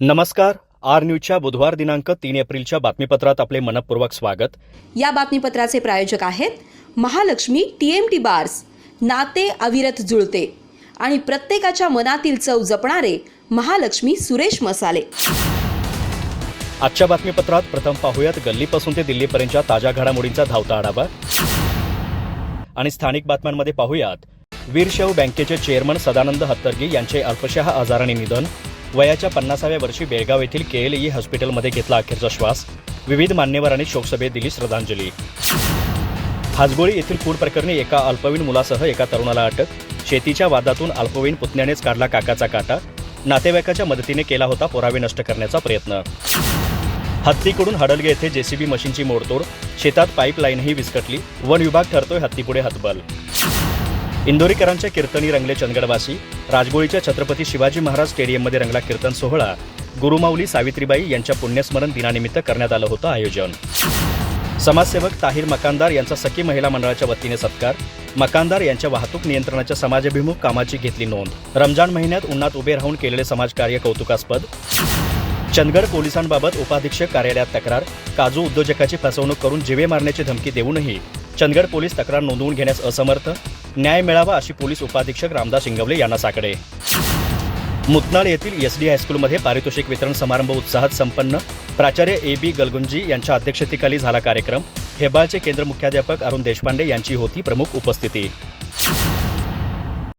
नमस्कार. आर न्यूजच्या बुधवार दिनांक 3 एप्रिलच्या बातमीपत्रात आपले मनपूर्वक स्वागत. या बातमीपत्राचे प्रायोजक आहेत महालक्ष्मी TMT बार्स, नाते अविरत जुळते आणि प्रत्येकाच्या मनातील चव जपणारे महालक्ष्मी सुरेश मसाले. आजच्या बातमीपत्रात प्रथम पाहूयात गल्लीपासून ते दिल्लीपर्यंतच्या ताज्या घडामोडींचा धावता आढावा आणि स्थानिक बातम्यांमध्ये पाहूयात वीरशैव बँकेचे चेअरमन सदानंद हत्तरगी यांचे अल्पशः आजाराने निधन. वयाच्या 50व्या वर्षी बेळगाव येथील KLE हॉस्पिटलमध्ये घेतला अखेरचा श्वास. विविध मान्यवरांनी शोकसभेत दिली श्रद्धांजली. हाजगोळी येथील खून प्रकरणी एका अल्पवयीन मुलासह एका तरुणाला अटक. शेतीच्या वादातून अल्पवयीन पुतण्यानेच काढला काकाचा काटा. नातेवाईकाच्या मदतीने केला होता पुरावे नष्ट करण्याचा प्रयत्न. हत्तीकडून हडलगे येथे JCB मशीनची मोडतोड. शेतात पाईपलाईनही विस्कटली. वन विभाग ठरतोय हत्तीपुढे हतबल. इंदोरीकरांच्या कीर्तनी रंगले चंदगडवासी. राजगोळीच्या छत्रपती शिवाजी महाराज स्टेडियममध्ये रंगला कीर्तन सोहळा. गुरुमाऊली सावित्रीबाई यांच्या पुण्यस्मरण दिनानिमित्त करण्यात आलं होतं आयोजन. समाजसेवक ताहिर मकानदार यांचा सखी महिला मंडळाच्या वतीने सत्कार. मकानदार यांच्या वाहतूक नियंत्रणाच्या समाजाभिमुख कामाची घेतली नोंद. रमजान महिन्यात उन्हात उभे राहून केलेले समाजकार्य कौतुकास्पद. चंदगड पोलिसांबाबत उपाधीक्षक कार्यालयात तक्रार. काजू उद्योजकाची फसवणूक करून जीवे मारण्याची धमकी देऊनही चंदगड पोलीस तक्रार नोंदवून घेण्यास असमर्थ. न्याय मिळावा अशी पोलीस उपाधीक्षक रामदास इंगवले यांना साकडे. मुतनाळ येथील SD हायस्कूलमध्ये पारितोषिक वितरण समारंभ उत्साहात संपन्न. प्राचार्य AB गलगुंजी यांच्या अध्यक्षतेखाली झाला कार्यक्रम. हेब्बाळचे केंद्र मुख्याध्यापक अरुण देशपांडे यांची होती प्रमुख उपस्थिती.